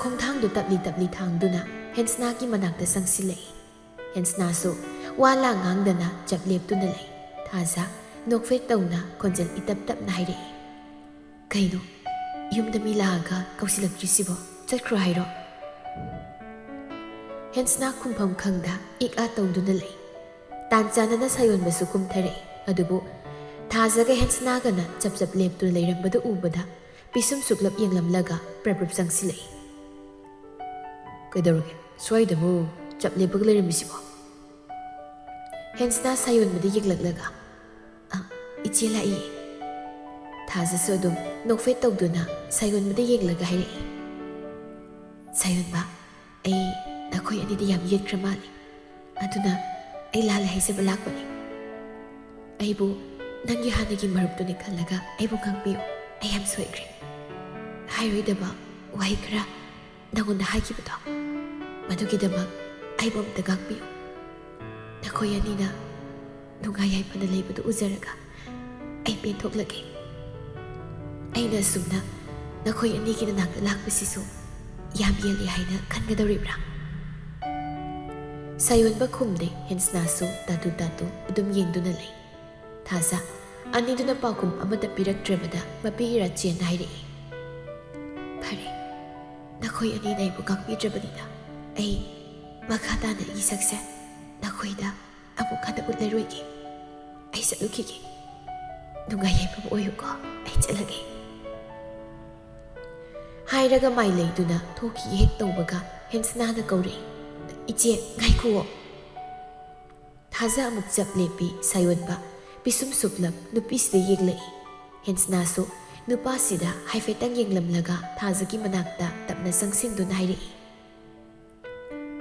khongthangdu tapli thangduna hensna ki manakta sangsilei hensna su wala ngangdana chapleptuna lei thaza nokfek tawna khonjal itap na haire kaino yumda milaga kausilaktrisibo chakro hairo hensna khumpham khangda ika tawduna lei tanchana sayon basu kumthare adubu thazaga hensna gana chap leptuna leirambada ubada pisum suklap yenglamlaga praprap sangsilei kaidaruge swaidamo chap lepag leiramisibo hensna sayon bada yeglaklaga iche lai thaza so dum nokfe tawduna sayon bada yeglaga haire sayon ba ai nakoi ani da yam yekramali aduna ai lala haisaba lakpani aibu nangi hanagi maruptuni khallaga aibu ngangpiyo ai yam soigre hairoidaba wai khara nangonda haikibado madugidama aibu amta ngangpiyo nakoi anina nungai yaipana leibadu uzaraga ai penthoklage aina sumna nakoi anigi nanakta lakpasisu yam yeli haina khangadoribra sayonba khumde hensna su tatu udum yengduna lei thaza aniduna pakum amata piraktrabada mapira chen haire phare nakhoi ani nai bu kakpi trabadina ai makhata na isakse nakhoi da abu khada utleroigi ai salukige dunga yepa oyuko ai chalage hairaga mai leiduna thoki hek tawbaga hensna na kaure iche ngaikuo thaza amuk chap lepi sayonba pisum suklap nupisida yeglai hensna su nupasida haifetang yenglamlaga thazagi manakta tapna sangsindu naire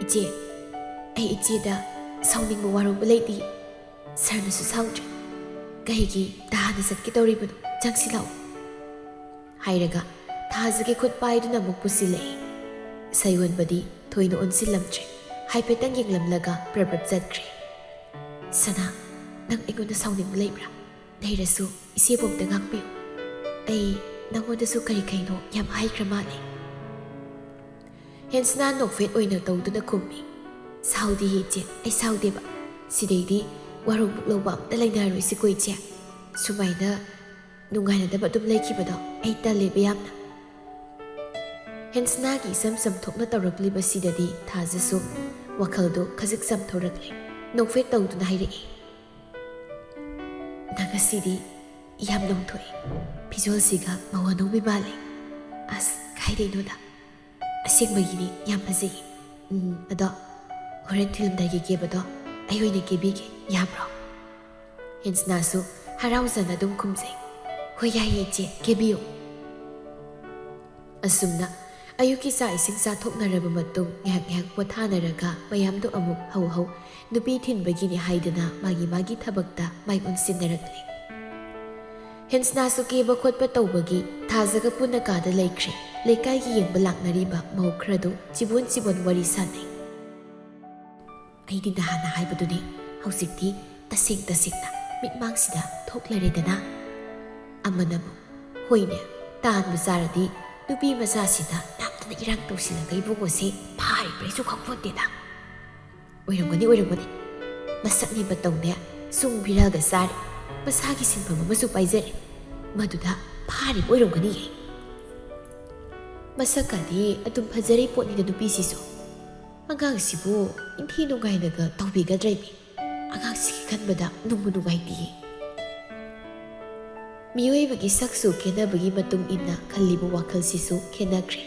iche ai iche da sauning waro beleti sarna su saudre gaigi dahana satki tawribadu jangsilau hairaga thazagi khut paiduna mukpusilei sayonbadi thoina onsilamtre haifetang yenglamlaga praprap jatkre sana nang egona sauning leibra leirasu isebomta ngakpiyo ai nangodasu kari kaino yam haikramale hensna nokfet oina tawduna khummi saudi hiche ai saudeba sideidi warong bukloba amta lainaroi sikoiche sumaina nungaina daba dum leikibado ai talebe yamna hensna gi sam thokna tawrakliba sidadi thazasu wakhaldo khajik sam thorakle nokfet tawduna haire nagasidi yam longthoi pijol siga mawanobi bale as khaide da aseng bagini yam phajei ado horen film dagi gebado ayoina gebige yabro hensna su harauzana dum khumjei hoyaye che gebiyo asumna ayuki sa ising sa thoknaraba matung ngak pothanaraga mayamdo amuk hau nupi thinbagini haidana magi thabakta mai unsinnarakle hensna su keba khotpa tawbagi thazaga punaka da laikre lekai gi yengba laknariba maukrado chibon wari sanai aidi dahana haibaduni hausikti tasingna mitmangsida thoklaredana amanabu hoine tan bazaradi nupi masasida namtana irang tawsilaga ibungose phari presu khangphoteda oirangani masakni batawne sung biraga sare masagi sinfam amasu paizare maduda phari oirangani masakadi adum phajari potni da nupi siso angang sibu inthi nungainaga tawbigadraibi angang sigi khanbada nungbu nungaiti miyoibagi saksu kenabagi matung inna khallibu wakhal sisu kenakre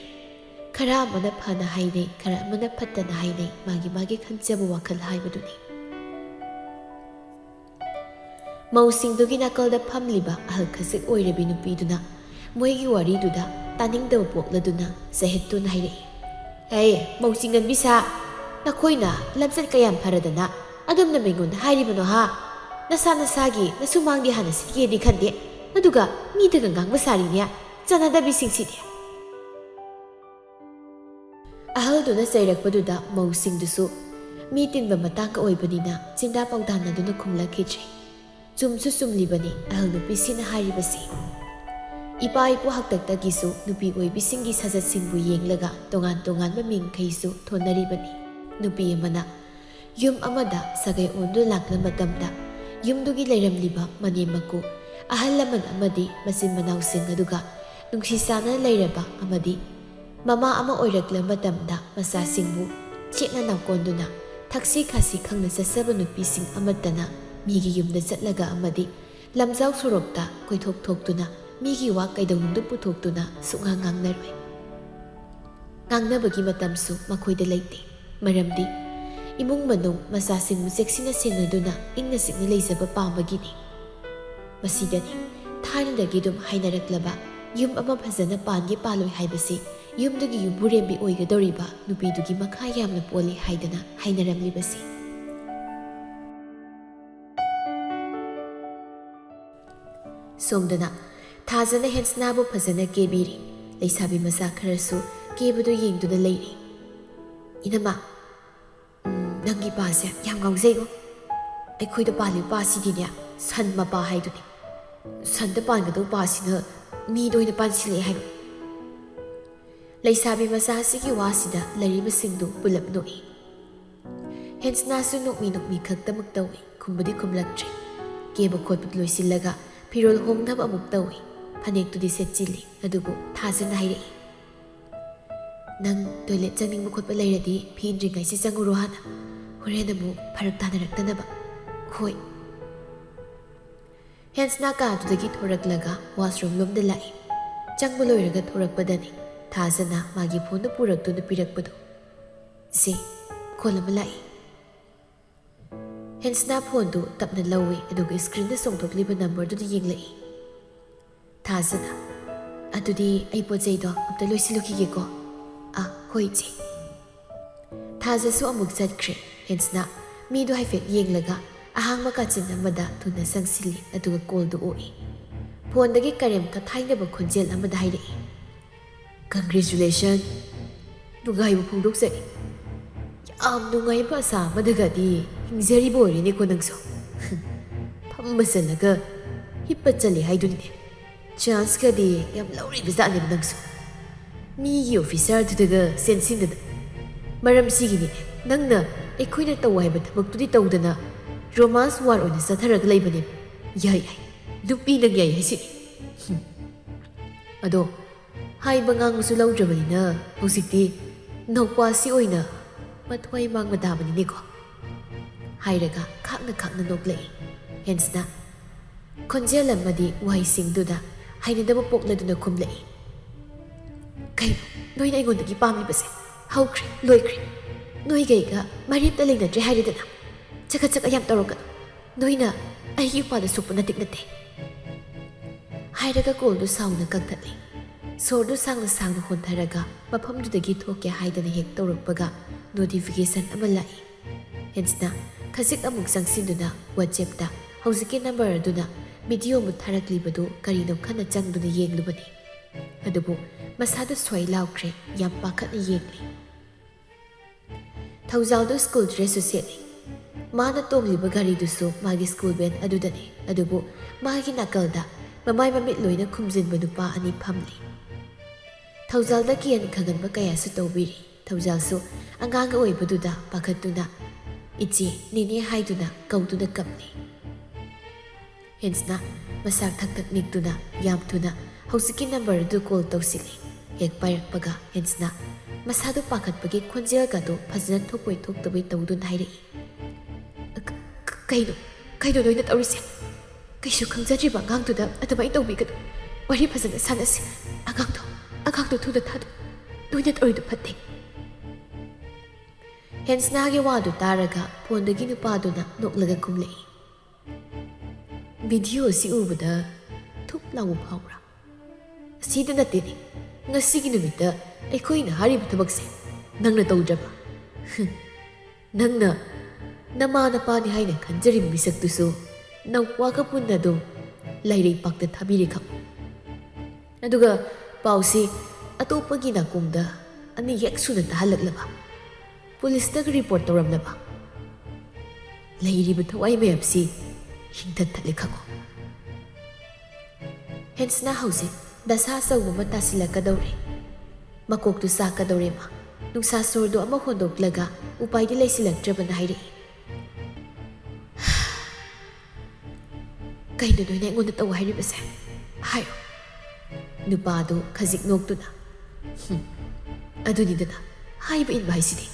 khara amana phana hainei khara amana phattana hainei magi khanjabu wakhal haibaduni mausingdugi nakalda phamliba ahal khasik oirabi nupiduna moigi wariduda taningdaba pokladuna sahettun hairei hey mausingan bisa nakoina lamsat kayam pharadana adumna mengon hairibano ha nasagi nasumangdi hana sikedi khande aduga midaga ngangba sarinya chanadabi singsidi ahalduna sairakpaduda mausingdusu mi tinba matangka oibanina chinda pawdanaduna khumlakhidre chumsu chumlibani ahal nupi sina haribasi Ipa ipu haktaktagisu nupi oibisingi sajatsingbu yenglaga tongan mamingkhaisu thonaribani. Nupi amana yum amada sagai ondu lakla matamda yumdugi leiramliba manemaku ahal laman amadi masin manawsing aduga nungsisana leiraba amadi mama ama oirakla matamda masasingbu chekna nawkonduna taksi khasi khangna sasaba nupising amatana migi yumda chatlaga amadi lamjau sorokta koithok thoktuna migi wa kaidawnungdu puthokduna sunga ngangnaroi. Ngangnabagi matamsu makhoida leite maramdi imung manung masasingbu cheksina senaduna ingna sikna leijaba pambagini. Masidani thainadagi dum hainaraklaba yum ama phajana pangi paloi haibasi yumdagi yumburembi oigadoriba nupidugi makha yamna poli haidana hainaramlibasi. Somdana Thazana hensnabu phajana kebiri leisabi masa kharasu kebudu yengduna leiri. Inama nangi pase yam ngaujego aikhoida pali pasidine san mapa haiduni san da pangado pasina mi doina pansile haibu. Leisabi masa sigi wasida lariba singdu pulap noi. Hensnasu nokmi khaktamak tawi kumbudi kumlaktre keba khotput loisilaga pirol hongnaba amuk tawi phanektu di setchili adubu thazana hairei. Nang toilet changning khotpa leiradi phindringai si changuro hana horena mu pharak tanaraktanaba khoi. Hensna ka tudagi thoraklaga washroom lomda lai changba loiraga thorakpadani Thazana magi phone puraktu na pirakpadu se kolama lai. Hensna phone du tapna lawi aduga screen da songthokliba number du yenglai. Thazana adudi ai pojai do amta loisilukige ko hoi che. Thazasu amuk chatkre hensna mi du haifek yenglaga ahangma kachin amada thuna sangsili aduga call du oi. Phone dagi karem ka thainaba khonjel amada hairei. Congratulations! Nungai bu phungdok sai. Yam nungai ba sa madagadi hingzari bori ne ko nangso. Phammasanaga hippa chali haidunne. Chance ka di yam lauri bizane nangso. Mi gi officer tudaga sensing da. Maram sigini nangna ekhoina tawai ba thabak tudi tawdana romance war oina satharaga leibane. Yai nupi nang yai hisi. Ado hai bangang su lau jabani na hositi nokwa si oina mathwai mang madabani ne ko hairaga khakna noklei hensna khonjel amadi wai singduda haina daba pokladuna khumlei kai noina igondagi pami base haukre loikre noi gaiga maripta leina tre hairidana chaka yam toroka noina aigi pada supana tiknate hairaga koldu sauna kaktatli Sordu sang hontaraga mafamdudagi thoke haidana hek tawrakpaga notification ama lai. Hensna khasik amuk sangsinduna WhatsApp da hauziki number aduna video mu tharaklibadu karino khana changduna yenglubani. Adubu masada swai laukre yam pakhatna yengli. Thauzaldo school dress seli. Mana tongliba gari dusu magi school van adudani. Adubu magi nakalda mamai mamit loina khumjinba nupa ani phamli. Thauzalda kian khaganba kaya su tawbiri Thaujalsu anganga oibaduda pakhatuna ichi nini haiduna kauduna kapni. Hensna masak thak nikduna yamtuna hausiki number du call tawsili hek pairakpaga hensna masadu pakhatpagi khonjel gado phajana thokoi thoktabai tawdun hairei. Kaido loina tawrise kaisu khangjajiba angangtuda atamai tawbigadu wari phajana sanasi Agangdo thuda thadu noina tawridu phatte. Hensna ge wadu taraga phondagi nupaduna noklaga kumlei. Video si ubada thup lawu phawra sida nateni ngasigi numita aikoina hariba thabakse nangna tawdraba nangna namana pani haina khanjari misaktusu nawwa ka punna dum lairei pakta thabiri kham aduga pausi atopagi nakungda ani yeksuna tahalaklaba police tag report tawramlaba lairiba thawai mayapsi hingtat thalekhako hensna hause ꯗꯁꯥ ꯑꯆꯧꯕ ꯑꯃ ꯇꯥꯁꯤꯜꯂꯛꯀꯗꯧꯔꯦ ꯃꯀꯣꯛꯇꯨ ꯆꯥꯛꯀꯗꯧꯔꯦ ꯃꯥ ꯅꯨꯡꯁꯥ ꯁꯣꯔꯗꯣ ꯑꯃ ꯍꯣꯟꯗꯣꯛꯂꯒ ꯎꯄꯥꯏꯗꯤ ꯂꯩꯁꯤꯜꯂꯛꯇ꯭ꯔꯕꯅ ꯍꯥꯏꯔꯛꯏ ꯀꯩꯅꯣ ꯅꯣꯏꯅ ꯑꯩꯉꯣꯟꯗ ꯇꯧ ꯍꯥꯏꯔꯤꯕꯁꯦ ꯍꯥꯏꯔꯣ ꯅꯨꯄꯥꯗꯨ ꯈꯖꯤꯛ ꯅꯣꯛꯇꯨꯅ ꯑꯗꯨꯅꯤꯗꯅ ꯍꯥꯏꯕ ꯏꯟꯕ ꯍꯥꯏꯁꯤꯗꯤ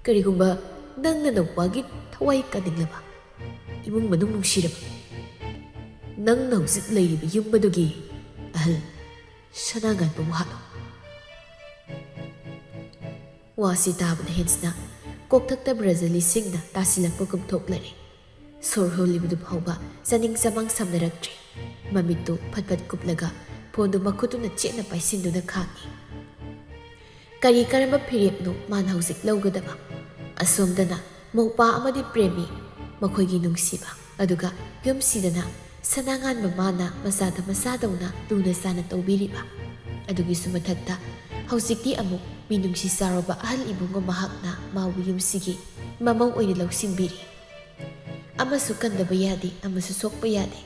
ꯀꯔꯤꯒꯨꯝꯕ ꯅꯪꯅ ꯅꯧꯄꯥꯒꯤ ꯊꯋꯥꯏ ꯀꯟꯅꯤꯡꯂꯕ ꯏꯃꯨꯡ ꯃꯅꯨꯡ ꯅꯨꯡꯁꯤꯔꯕ ꯅꯪꯅ ꯍꯧꯖꯤꯛ ꯂꯩꯔꯤꯕ ꯌꯨꯝ ꯑꯗꯨꯒꯤ ꯑꯍꯜ ꯁꯅꯥꯉꯥꯟꯕꯕꯨ ꯍꯥꯠꯂꯣ ꯋꯥꯁꯤ ꯇꯥꯕꯗ ꯍꯦꯟꯁꯅ ꯀꯣꯛꯊꯛꯇ ꯕ꯭ꯔꯖꯂꯤꯁꯤꯡꯅ ꯇꯥꯁꯤꯜꯂꯛꯄꯒꯨꯝ ꯊꯣꯛꯂꯔꯦ ꯁꯣꯔ ꯍꯣꯜꯂꯤꯕꯗꯨ ꯐꯥꯎꯕ ꯆꯥꯅꯤꯡ ꯆꯃꯥꯡ ꯁꯝꯅꯔꯛꯇ꯭ꯔꯦ ꯃꯃꯤꯠꯇꯨ ꯐꯠ ꯐꯠ ꯀꯨꯞꯂꯒ ꯐꯣꯟꯗꯨ ꯃꯈꯨꯠꯇꯨꯅ ꯆꯦꯠꯅ ꯄꯥꯏꯁꯤꯟꯗꯨꯅ ꯈꯥꯡꯉꯤ ꯀꯔꯤ ꯀꯔꯝꯕ ꯐꯤꯔꯦꯞꯅꯣ ꯃꯥꯅ ꯍꯧꯖꯤꯛ ꯂꯧꯒꯗꯕ ꯑꯁꯣꯝꯗꯅ ꯃꯧꯄꯥ ꯑꯃꯗꯤ ꯄ꯭ꯔꯦꯃꯤ ꯃꯈꯣꯏꯒꯤ ꯅꯨꯡꯁꯤꯕ ꯑꯗꯨꯒ ꯌꯨꯝꯁꯤꯗꯅ ꯁꯅꯥꯉꯥꯟꯕ ꯃꯥꯅ ꯃꯆꯥꯗ ꯃꯆꯥꯗꯧꯅ ꯂꯨꯅ ꯆꯥꯅ ꯇꯧꯕꯤꯔꯤꯕ ꯑꯗꯨꯒꯤꯁꯨ ꯃꯊꯛꯇ ꯍꯧꯖꯤꯛꯇꯤ ꯑꯃꯨꯛ ꯃꯤꯅꯨꯡꯁꯤ ꯆꯥꯎꯔꯕ ꯑꯍꯜ ꯏꯕꯨꯡꯒ ꯃꯍꯥꯛꯅ ꯃꯥꯕꯨ ꯌꯨꯝꯁꯤꯒꯤ ꯃꯃꯧ ꯑꯣꯏꯅ ꯂꯧꯁꯤꯟꯕꯤꯔꯤ ꯑꯃꯁꯨ ꯀꯟꯗꯕ ꯌꯥꯗꯦ ꯑꯃꯁꯨ ꯁꯣꯛꯄ ꯌꯥꯗꯦ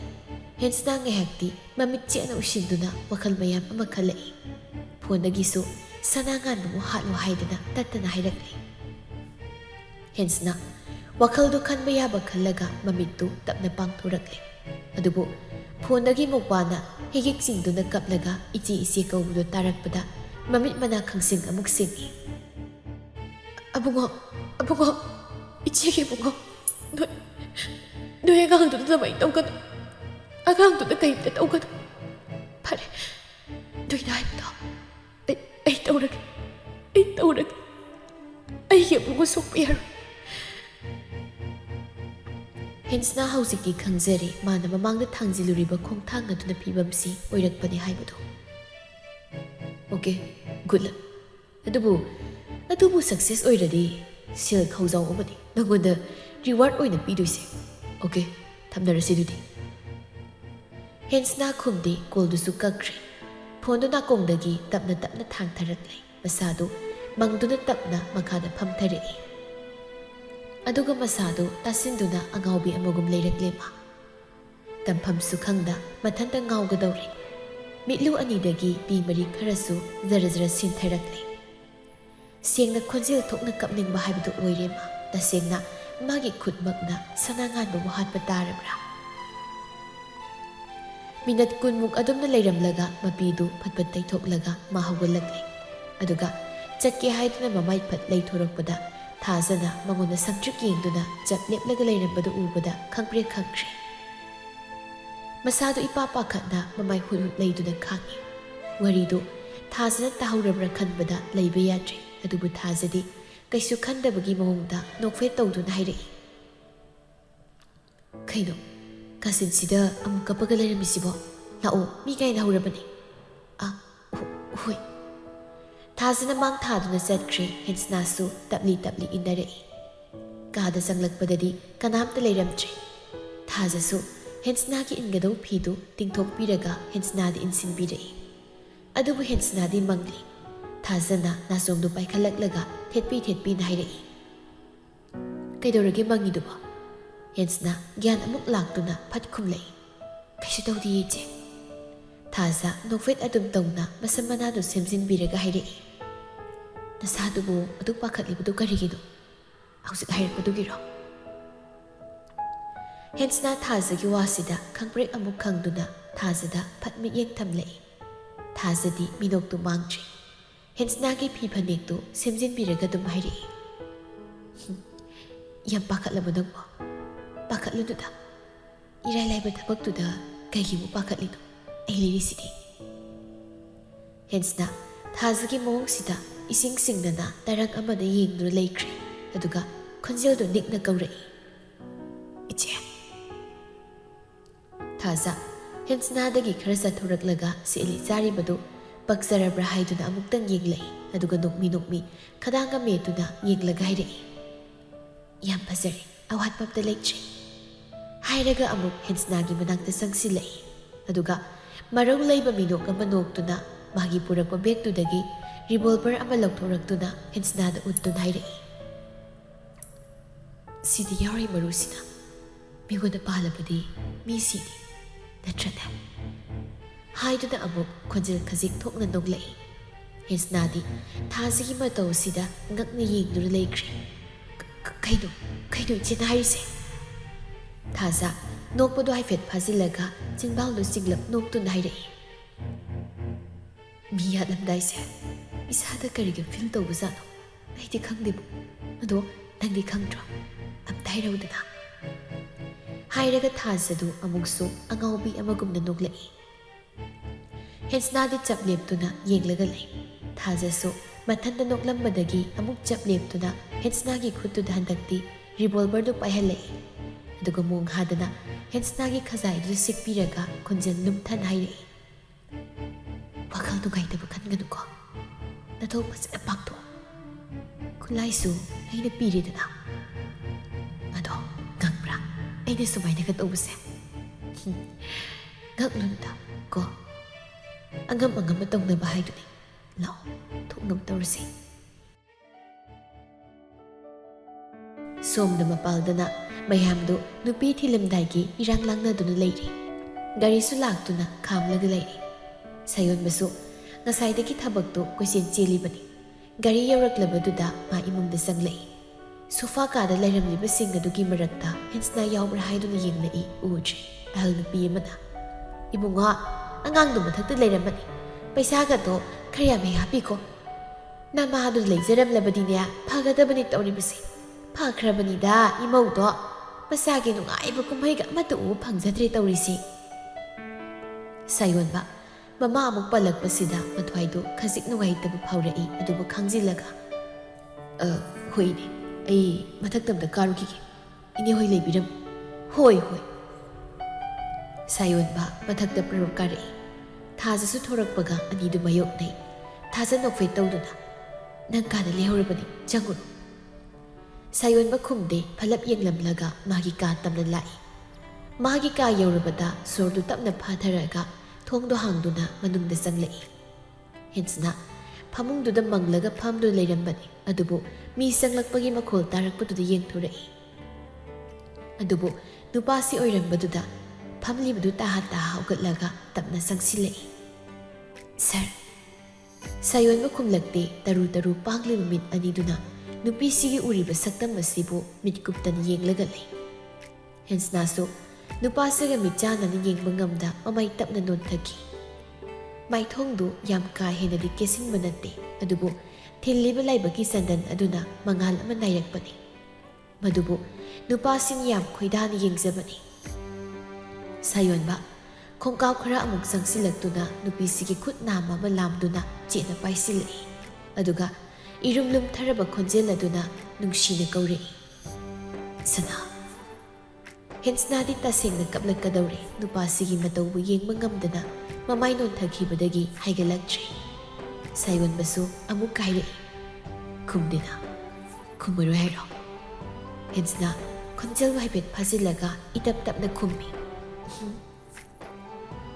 ꯍꯦꯟꯁꯅ ꯉꯥꯏꯍꯥꯛꯇꯤ ꯃꯃꯤꯠ ꯆꯦꯠꯅ ꯎꯏꯁꯤꯟꯗꯨꯅ ꯋꯥꯈꯜ ꯃꯌꯥꯝ ꯑꯃ ꯈꯜꯂꯛꯏ ꯐꯣꯟꯗꯒꯤꯁꯨ ꯁꯅꯥꯉꯥꯟꯕꯕꯨ ꯍꯥꯠꯂꯣ ꯍꯥꯏꯗꯅ ꯇꯠꯇꯅ ꯍꯥꯏꯔꯛꯂꯤ ꯍꯦꯟꯁꯅ ꯋꯥꯈꯜꯗꯨ ꯈꯟꯕ ꯌꯥꯕ ꯈꯜꯂꯒ ꯃꯃꯤꯠꯇꯨ ꯇꯞꯅ ꯄꯥꯡꯊꯣꯔꯛꯂꯤ ꯑꯗꯨꯕꯨ ꯐꯣꯟꯗꯒꯤ ꯃꯧꯄꯥꯅ ꯍꯤꯒꯤꯛ ꯆꯤꯡꯗꯨꯅ ꯀꯞꯂꯒ ꯏꯆꯦ ꯏꯆꯦ ꯀꯧꯕꯗꯨ ꯇꯥꯔꯛꯄꯗ ꯃꯃꯤꯠ ꯃꯅꯥ ꯈꯪꯁꯤꯡ ꯑꯃꯨꯛ ꯁꯤꯡꯏ ꯑꯕꯨꯡꯉꯣ ꯑꯕꯨꯡꯉꯣ ꯏꯆꯦꯒꯤ ꯑꯕꯨꯡꯉꯣ ꯅꯣꯏ ꯑꯉꯥꯡꯗꯨꯗ ꯑꯗꯨꯃꯥꯏꯅ ꯇꯧꯒꯅꯨ ꯑꯉꯥꯡꯗꯨꯗ ꯀꯩꯝꯇ ꯇꯧꯒꯅꯨ ꯐꯔꯦ ꯅꯣꯏꯅ ꯍꯥꯏꯕꯗꯣ ꯑꯩ ꯇꯧꯔꯒꯦ ꯑꯩꯒꯤ ꯑꯕꯨꯡꯉꯣ ꯁꯣꯛꯄ ꯌꯥꯔꯣꯏ ꯍꯦꯟꯁꯅ ꯍꯧꯖꯤꯛꯇꯤ ꯈꯪꯖꯔꯦ ꯃꯥꯅ ꯃꯃꯥꯡꯗ ꯊꯥꯡꯖꯤꯜꯂꯨꯔꯤꯕ ꯈꯣꯡꯊꯥꯡ ꯑꯗꯨꯅ ꯐꯤꯕꯝꯁꯤ ꯑꯣꯏꯔꯛꯄꯅꯤ ꯍꯥꯏꯕꯗꯣ ꯑꯣꯀꯦ ꯒꯨꯗ ꯑꯗꯨꯕꯨ ꯁꯛꯁꯦꯁ ꯑꯣꯏꯔꯗꯤ ꯁꯦꯜ ꯈꯧꯖꯥꯎ ꯑꯃꯗꯤ ꯅꯪꯉꯣꯟꯗ ꯔꯤꯋꯥꯔꯗ ꯑꯣꯏꯅ ꯄꯤꯗꯣꯏꯁꯦ ꯑꯣꯀꯦ ꯊꯝꯅꯔꯁꯤ ꯑꯗꯨꯗꯤ ꯍꯦꯟꯁꯅ ꯈꯨꯝꯗꯦ ꯀꯣꯜꯗꯨꯁꯨ ꯀꯛꯈ꯭ꯔꯦ ꯐꯣꯟꯗꯨ ꯅꯥꯀꯣꯡꯗꯒꯤ ꯇꯞꯅ ꯇꯞꯅ ꯊꯥꯡꯊꯔꯛꯂꯦ ꯃꯁꯥꯗꯨ ꯃꯪꯗꯨꯅ ꯇꯞꯅ ꯃꯈꯥꯗ ꯐꯝꯊꯔꯛꯏ ꯑꯗꯨꯒ ꯃꯁꯥꯗꯨ ꯇꯥꯁꯤꯟꯗꯨꯅ ꯑꯉꯥꯎꯕꯤ ꯑꯃꯒꯨꯝ ꯂꯩꯔꯛꯂꯦ ꯃꯥ ꯇꯝꯐꯝꯁꯨ ꯈꯪꯗ ꯃꯊꯟꯇ ꯉꯥꯎꯒꯗꯧꯔꯦ ꯃꯤꯠꯂꯨ ꯑꯅꯤꯗꯒꯤ ꯄꯤ ꯃꯔꯤ ꯈꯔꯁꯨ ꯖꯔ ꯖꯔ ꯁꯤꯟꯊꯔꯛꯂꯦ ꯁꯦꯡꯅ ꯈꯣꯟꯖꯦꯜ ꯊꯣꯛꯅ ꯀꯞꯅꯤꯡꯕ ꯍꯥꯏꯕꯗꯨ ꯑꯣꯏꯔꯦ ꯃꯥ ꯇꯁꯦꯡꯅ ꯃꯥꯒꯤ ꯈꯨꯠꯃꯛꯅ ꯁꯅꯥꯉꯥꯟꯕꯕꯨ ꯍꯥꯠꯄ ꯇꯥꯔꯕ꯭ꯔꯥ ꯃꯤꯅꯠ ꯀꯨꯟꯃꯨꯛ ꯑꯗꯨꯝꯅ ꯂꯩꯔꯝꯂꯒ ꯃꯄꯤꯗꯨ ꯐꯠꯐꯠ ꯇꯩꯊꯣꯛꯂꯒ ꯃꯥ ꯍꯧꯒꯠꯂꯛꯂꯦ ꯑꯗꯨꯒ ꯆꯠꯀꯦ ꯍꯥꯏꯗꯨꯅ ꯃꯃꯥꯏ ꯐꯠ ꯂꯩꯊꯣꯔꯛꯄꯗ ꯊꯥꯖꯅ ꯃꯉꯣꯟꯗ ꯁꯪꯇ꯭ꯔꯤꯛ ꯌꯦꯡꯗꯨꯅ ꯆꯞ ꯂꯦꯞꯂꯒ ꯂꯩꯔꯝꯕꯗꯨ ꯎꯕꯗ ꯈꯪꯄ꯭ꯔꯦꯛ ꯈꯪꯈ꯭ꯔꯦ ꯃꯁꯥꯗꯨ ꯏꯄꯥ ꯄꯥꯈꯠꯅ ꯃꯃꯥꯏ ꯍꯨꯠ ꯍꯨꯠ ꯂꯩꯗꯨꯅ ꯈꯥꯡꯉꯤ ꯋꯥꯔꯤꯗꯨ ꯊꯥꯖꯅ ꯇꯥꯍꯧꯔꯕ꯭ꯔꯥ ꯈꯟꯕꯗ ꯂꯩꯕ ꯌꯥꯗ꯭ꯔꯦ ꯑꯗꯨꯕꯨ ꯊꯥꯖꯗꯤ ꯀꯩꯁꯨ ꯈꯟꯗꯕꯒꯤ ꯃꯑꯣꯡꯗ ꯅꯣꯛꯐꯦꯠ ꯇꯧꯗꯨꯅ ꯍꯥꯏꯔꯛꯏ ꯀꯩꯅꯣ ꯀꯥꯆꯤꯟꯁꯤꯗ ꯑꯃꯨꯛ ꯀꯞꯄꯒ ꯂꯩꯔꯝꯃꯤꯁꯤꯕꯣ ꯂꯥꯛꯑꯣ ꯃꯤ ꯀꯥꯏꯅ ꯍꯧꯔꯕꯅꯤ ꯍꯣꯏ ꯊꯥꯖꯅ ꯃꯥꯡ ꯊꯥꯗꯨꯅ ꯆꯠꯈ꯭ꯔꯦ ꯍꯦꯟꯁꯅꯥꯁꯨ ꯇꯞꯂꯤ ꯇꯞꯂꯤ ꯏꯟꯅꯔꯛꯏ ꯀꯥꯗ ꯆꯪꯂꯛꯄꯗꯗꯤ ꯀꯅꯥꯝꯇ ꯂꯩꯔꯝꯗ꯭ꯔꯦ ꯊꯥꯖꯁꯨ ꯍꯦꯟꯁꯅꯥꯒꯤ ꯏꯟꯒꯗꯧ ꯐꯤꯗꯨ ꯇꯤꯡꯊꯣꯛꯄꯤꯔꯒ ꯍꯦꯟꯁꯅꯥꯗ ꯏꯟꯁꯤꯟꯕꯤꯔꯛꯏ ꯑꯗꯨꯕꯨ ꯍꯦꯟꯁꯅꯥꯗꯤ ꯃꯪꯂꯤ ꯊꯥꯖꯅ ꯅꯥꯆꯣꯝꯗꯨ ꯄꯥꯏꯈꯠꯂꯛꯂꯒ ꯊꯦꯠꯄꯤ ꯊꯦꯠꯄꯤꯅ ꯍꯥꯏꯔꯛꯏ ꯀꯩꯗꯧꯔꯒꯦ ꯃꯪꯉꯤꯗꯨꯕꯣ ꯍꯦꯟꯁꯅꯥ ꯒ꯭ꯌꯥꯟ ꯑꯃꯨꯛ ꯂꯥꯛꯇꯨꯅ ꯐꯠ ꯈꯨꯝꯂꯛꯏ ꯀꯩꯁꯨ ꯇꯧꯗꯤꯌꯦ ꯏꯆꯦ ꯊꯥꯖ ꯅꯣꯛꯐꯦꯠ ꯑꯗꯨꯝ ꯇꯧꯅ ꯃꯁꯝ ꯃꯅꯥꯗꯨ ꯁꯦꯝꯖꯤꯟꯕꯤꯔꯒ ꯍꯥꯏꯔꯛꯏ ꯅꯁꯥꯗꯨꯕꯨ ꯑꯗꯨ ꯄꯥꯈꯠꯂꯤꯕꯗꯨ ꯀꯔꯤꯒꯤꯅꯣ ꯍꯧꯖꯤꯛ ꯍꯥꯏꯔꯛꯄꯗꯨꯒꯤꯔꯣ ꯍꯦꯟꯁꯅꯥ ꯊꯥꯖꯒꯤ ꯋꯥꯁꯤꯗ ꯈꯪꯄ꯭ꯔꯦꯛ ꯑꯃꯨꯛ ꯈꯪꯗꯨꯅ ꯊꯥꯖꯗ ꯐꯠ ꯃꯤꯠꯌꯦꯡ ꯊꯝꯂꯛꯏ ꯊꯥꯖꯗꯤ ꯃꯤꯅꯣꯛꯇꯨ ꯃꯥꯡꯗ꯭ꯔꯤ ꯍꯦꯟꯁꯅꯥꯒꯤ ꯐꯤ ꯐꯅꯦꯛꯇꯨ ꯁꯦꯝꯖꯤꯟꯕꯤꯔꯒ ꯑꯗꯨꯝ ꯍꯥꯏꯔꯛꯏ ꯌꯥꯝ ꯄꯥꯈꯠꯂꯕ ꯅꯪꯕꯣ ꯄꯥꯈꯠꯂꯨꯗꯨꯗ ꯏꯔꯥꯏ ꯂꯥꯏꯕ ꯊꯕꯛꯇꯨꯗ ꯀꯩꯒꯤꯕꯨ ꯄꯥꯈꯠꯂꯤꯅꯣ ꯑꯩ ꯂꯩꯔꯤꯁꯤꯗꯤ ꯍꯦꯟꯁꯅꯥ ꯊꯥꯖꯒꯤ ꯃꯑꯣꯡꯁꯤꯗ ꯏꯁꯤꯡ ꯁꯤꯡꯅꯅ ꯇꯔꯪ ꯑꯃꯗ ꯌꯦꯡꯗꯨꯅ ꯂꯩꯈ꯭ꯔꯦ ꯑꯗꯨꯒ ꯈꯣꯟꯖꯦꯜꯗꯨ ꯅꯤꯛꯅ ꯀꯧꯔꯛꯏ ꯏꯆꯦ ꯊꯥꯖ ꯍꯦꯟꯁꯅꯥꯗꯒꯤ ꯈꯔ ꯆꯠꯊꯣꯔꯛꯂꯒ ꯁꯦꯠꯂꯤ ꯆꯥꯔꯤꯕꯗꯨ ꯄꯛꯆꯔꯕ꯭ꯔꯥ ꯍꯥꯏꯗꯨꯅ ꯑꯃꯨꯛꯇꯪ ꯌꯦꯡꯂꯛꯏ ꯑꯗꯨꯒ ꯅꯣꯛꯃꯤ ꯈꯗꯥꯡꯒ ꯃꯦꯠꯇꯨꯅ ꯌꯦꯡꯂꯒ ꯍꯥꯏꯔꯛꯏ ꯌꯥꯝ ꯐꯖꯔꯦ ꯑꯋꯥꯠꯄ ꯑꯝꯇ ꯂꯩꯇ꯭ꯔꯦ ꯍꯥꯏꯔꯒ ꯑꯃꯨꯛ ꯍꯦꯟꯁꯅꯥꯒꯤ ꯃꯅꯥꯛꯇ ꯆꯪꯁꯤꯜꯂꯛꯏ ꯑꯗꯨꯒ ꯃꯔꯧ ꯂꯩꯕ ꯃꯤꯅꯣꯛ ꯑꯃ ꯅꯣꯛꯇꯨꯅ ꯃꯥꯒꯤ ꯄꯨꯔꯛꯄ ꯕꯦꯒꯇꯨꯗꯒꯤ ꯔꯤꯚꯣꯜꯚꯔ ꯑꯃ ꯂꯧꯊꯣꯔꯛꯇꯨꯅ ꯍꯦꯟꯁꯅꯥꯗ ꯎꯠꯇꯨꯅ ꯍꯥꯏꯔꯛꯏ ꯁꯤꯗ ꯌꯥꯎꯔꯤ ꯃꯔꯨꯁꯤꯅ ꯃꯤꯉꯣꯟꯗ ꯄꯥꯜꯂꯕꯗꯤ ꯃꯤ ꯁꯤꯅꯤ ꯅꯠꯇ꯭ꯔꯅꯦ Haiduna amuk khonjel khajik thokna noglai. Hensnadi thasigi matau sida ngakna yengduna leikre. Kaino ichena harise. Thasa nokpado haifet phazilaga chingbanglo singlap noktuna hairai. Miya lamdaise isada kariga feel tawbazano. Aidi khangdebu. Ado nangdi khangdro. Amta hairaudana. Hairaga thasadu amukso angaubi amagumna noglai. Hensnadi chap leptuna yenglaga lai. Thajaso mathanda noklambadagi amuk chap leptuna hensnagi khuttuda handakti revolver du paihallai. Aduga mong hadana hensnagi khazai du sikpiraga khonjel lumthan hairai. Wakal nugaitaba khanganuko. Nathau phasana pakto. Khulaisu aina piridana. Ado gangbra aina sumaina ka tawbase. Gaglunta ko. Angam matawna haiduni. Lao thuknam tawrasi. Somda mapaldana mayamdu nupi thilamdaigi irang langnaduna leiri. Garisu laktuna khamlaga leiri. Sayonbasu ngasaidagi thabaktu koisen chelibani. Gari yawraklabaduda ma imungda sanglai. Sofa kada lairamliba singadugi marakta hensna yawbra haiduna yenglai udri ahal nupi amana. Ibunga angang mathakta lairamani. Paisa to khaya me happy ko. Nama adu leijaram labadine phagadabani tawribasi. Phakrabani da imaudo masage nungaiba kumhaiga amatu phangjadre tawrisi. Sayonba mama amuk palakpasida mathwaido khajik nungaitaba phaurai aduba khangjilaga. Hoine ai mathaktamda karukige. Ine hoi leibiram. Hoi. Sayonba mathakta prarokarai. Thajasu thorakpaga anidu mayoknai. Thaja nokfei tawduna. Nang kana lehorabani changunu. Sayonba khumde phalap yenglamlaga magi ka tamna lai. Magi ka yaurabada sordu tapna phatharaga thongdo hangduna manungda changlai. Hensna phamungduda manglaga phamdu leirambani. Adubu mi changlakpagi makhol tarakpaduda yengthurai. Adubu nupasi oirambaduda phamlibudu taha haugatlaga tapna sangsilai. Sir, Sayonba khumlakte taru pangliba mit aniduna nupi sigi uriba saktam asibu mitkuptana yenglaga lai. Hensnaso nupasaga mitjanana yengba ngamda mamai tapna nonthaki. Maithongdu yam ka henadi kesinba natte. Adubu thilliba laibaki sandan aduna mangal ama nairakpani. Madubu nupasin yam khoidana yengjabani. Sayonba khongkaw khara amuk sangsilaktuna nupisigi khut nama ama lamduna chena paisilai. Aduga irumlum tharaba khonjel aduna nungsina kaurei. Sana hensnadi tasengna kaplakadaure nupasigi matawbu yengba ngamdana mamai nonthakibadagi haigalaktre. Sayonbasu amuk kairei. Khumdina khumuroi hairo. Hensna khonjel haibet phazilaga itap tapna khummi.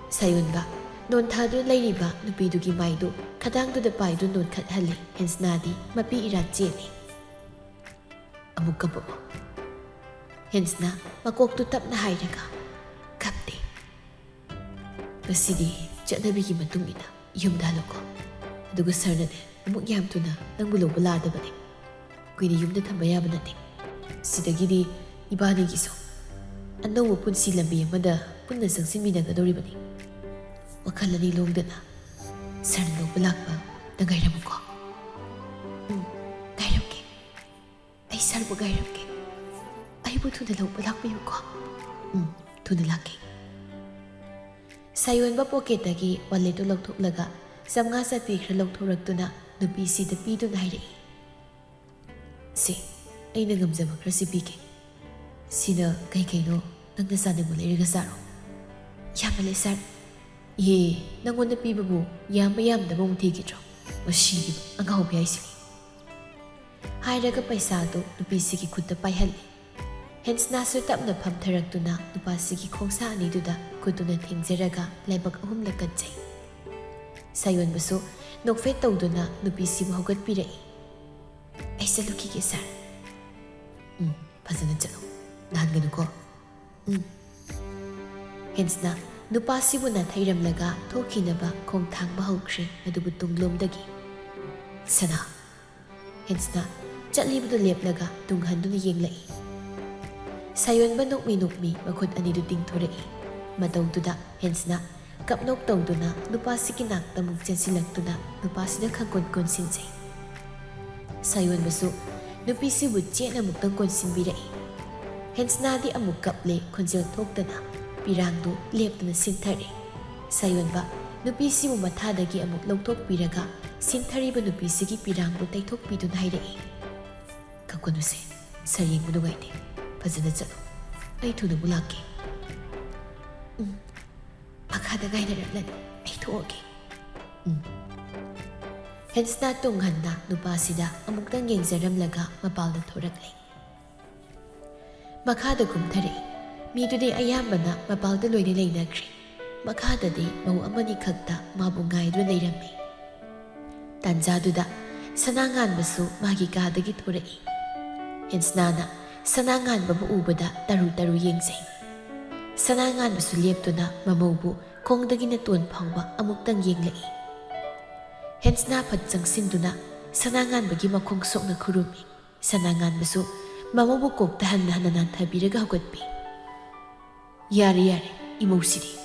Sayonba non thadu lairiba nupidugi maidu khadangduda paidu non khathali hensnadi mapi irat cheli. Amuk kapabo. Hensna makoktu tapna hairaga kapte. Basidi chatnabigi matungina yumdaloko. Aduga sarnade amuk yamtuna nangbu lawba ladabani. Kuina yumda thamba yaba nate. Sidagidi ibanigiso annawa punsi lambi amada punna sangsinminagadoribani. Wakhalani longdana sarna lawba lakpa nangairamko. Gairamke. Ai sarbu gairamke. Aibu thuna lawba lakpiyuko. Thuna lakke. Sayonba pocketagi walletu lakthoklaga samnga satpi khra lakthoraktuna nupi sida piduna hairai. Se aina ngamjaba khra sipike. Sina kaino nangna sanemu leiraga saro. Yamale sar. Ye nangona pibabu yamda mong thigidro. Mashigi angau biaisi. Hairaga paisado nupisigi khutta paihali. Hensna su tapna phamtharaktuna nupasigi khongsa aniduda kutuna thengjaraga laibak ahumla kanchai. Sayonbasu nokfe tawduna nupisibu haugatpirai. Ai salukige sar. Fazana chalo. Nahanganuko. Hensna ꯅꯨꯄꯥꯁꯤꯕꯨ ꯅꯥꯊꯩꯔꯝꯂꯒ ꯊꯣꯛꯈꯤꯅꯕ ꯈꯣꯡ ꯊꯥꯡꯕ ꯍꯧꯈ꯭ꯔꯦ ꯑꯗꯨꯕꯨ ꯇꯨꯡꯂꯣꯝꯗꯒꯤ ꯁꯅꯥ ꯍꯦꯟꯁꯅ ꯆꯠꯂꯤꯕꯗꯨ ꯂꯦꯞꯂꯒ ꯇꯨꯡꯍꯟꯗꯨꯅ ꯌꯦꯡꯂꯛꯏ ꯁꯥꯌꯣꯟꯕ ꯅꯣꯛꯃꯤ ꯃꯈꯨꯠ ꯑꯅꯤꯗꯨ ꯇꯤꯡꯊꯣꯔꯛꯏ ꯃꯇꯧꯗꯨꯗ ꯍꯦꯟꯁꯅ ꯀꯞꯅꯣꯛ ꯇꯧꯗꯨꯅ ꯅꯨꯄꯥꯁꯤꯒꯤ ꯅꯥꯛꯇ ꯑꯃꯨꯛ ꯆꯦꯟꯁꯤꯜꯂꯛꯇꯨꯅ ꯅꯨꯄꯥꯁꯤꯗ ꯈꯪꯀꯣꯟ ꯀꯣꯟꯁꯤꯟꯖꯩ ꯁꯥꯌꯣꯟꯕꯁꯨ ꯅꯨꯄꯤꯁꯤꯕꯨ ꯆꯦꯠꯅ ꯑꯃꯨꯛꯇꯪ ꯀꯣꯟꯁꯤꯟꯕꯤꯔꯛꯏ ꯍꯦꯟꯁꯅꯥꯗꯤ ꯑꯃꯨꯛ ꯀꯞꯂꯦ ꯈꯣꯟꯖꯦꯜ ꯊꯣꯛꯇꯅ ꯄꯤꯔꯥꯡꯗꯨ ꯂꯦꯞꯇꯨꯅ ꯁꯤꯟꯊꯔꯦ ꯁꯥꯌꯣꯟꯕ ꯅꯨꯄꯤꯁꯤꯕꯨ ꯃꯊꯥꯗꯒꯤ ꯑꯃꯨꯛ ꯂꯧꯊꯣꯛꯄꯤꯔꯒ ꯁꯤꯟꯊꯔꯤꯕ ꯅꯨꯄꯤꯁꯤꯒꯤ ꯄꯤꯔꯥꯡꯕꯨ ꯇꯩꯊꯣꯛꯄꯤꯗꯨꯅ ꯍꯥꯏꯔꯛꯏ ꯀꯛꯀꯅꯨꯁꯦ ꯁꯔꯌꯦꯡꯕ ꯅꯨꯡꯉꯥꯏꯇꯦ ꯐꯖꯅ ꯆꯠꯂꯨ ꯑꯩ ꯊꯨꯅꯕꯨ ꯂꯥꯛꯀꯦ ꯃꯈꯥꯗ ꯉꯥꯏꯅꯔꯛꯂꯅꯤ ꯑꯩ ꯊꯣꯛꯑꯒꯦ ꯍꯦꯟꯁꯅ ꯇꯨꯡꯍꯟꯅ ꯅꯨꯄꯥꯁꯤꯗ ꯑꯃꯨꯛꯇꯪ ꯌꯦꯡꯖꯔꯝꯂꯒ ꯃꯄꯥꯜꯗ ꯊꯣꯔꯛꯂꯦ ꯃꯈꯥꯗ ꯀꯨꯝꯊꯔꯛꯏ ꯃꯤꯗꯨꯗꯤ ꯑꯌꯥꯝꯕꯅ ꯃꯄꯥꯜꯗ ꯂꯣꯏꯅ ꯂꯩꯅꯈ꯭ꯔꯦ ꯃꯈꯥꯗꯗꯤ ꯃꯧ ꯑꯃꯅꯤ ꯈꯛꯇ ꯃꯥꯕꯨ ꯉꯥꯏꯗꯨꯅ ꯂꯩꯔꯝꯃꯤ ꯇꯥꯟꯖꯥꯗꯨꯗ ꯁꯅꯥꯉꯥꯟꯕꯁꯨ ꯃꯥꯒꯤ ꯀꯥꯗꯒꯤ ꯊꯣꯔꯛꯏ ꯍꯦꯟꯁꯅꯥꯅ ꯁꯅꯥꯉꯥꯟꯕꯕꯨ ꯎꯕꯗ ꯇꯔꯨ ꯇꯔꯨ ꯌꯦꯡꯖꯩ ꯁꯅꯥꯉꯥꯟꯕꯁꯨ ꯂꯦꯞꯇꯨꯅ ꯃꯃꯧꯕꯨ ꯈꯣꯡꯗꯒꯤꯅ ꯇꯣꯟ ꯐꯥꯎꯕ ꯑꯃꯨꯛꯇꯪ ꯌꯦꯡꯂꯛꯏ ꯍꯦꯟꯁꯅꯥ ꯐꯠ ꯆꯪꯁꯤꯟꯗꯨꯅ ꯁꯅꯥꯉꯥꯟꯕꯒꯤ ꯃꯈꯣꯡ ꯁꯣꯛꯅ ꯈꯨꯔꯨꯝꯃꯤ ꯁꯅꯥꯉꯥꯟꯕꯁꯨ ꯃꯃꯧꯕꯨ ꯀꯣꯛꯇ ꯍꯟꯅ ꯍꯟꯅ ꯅꯥꯟꯊꯕꯤꯔꯒ ꯍꯧꯒꯠꯄꯤ ꯌꯥꯔꯦ ꯏꯃꯧꯁꯤꯗꯤ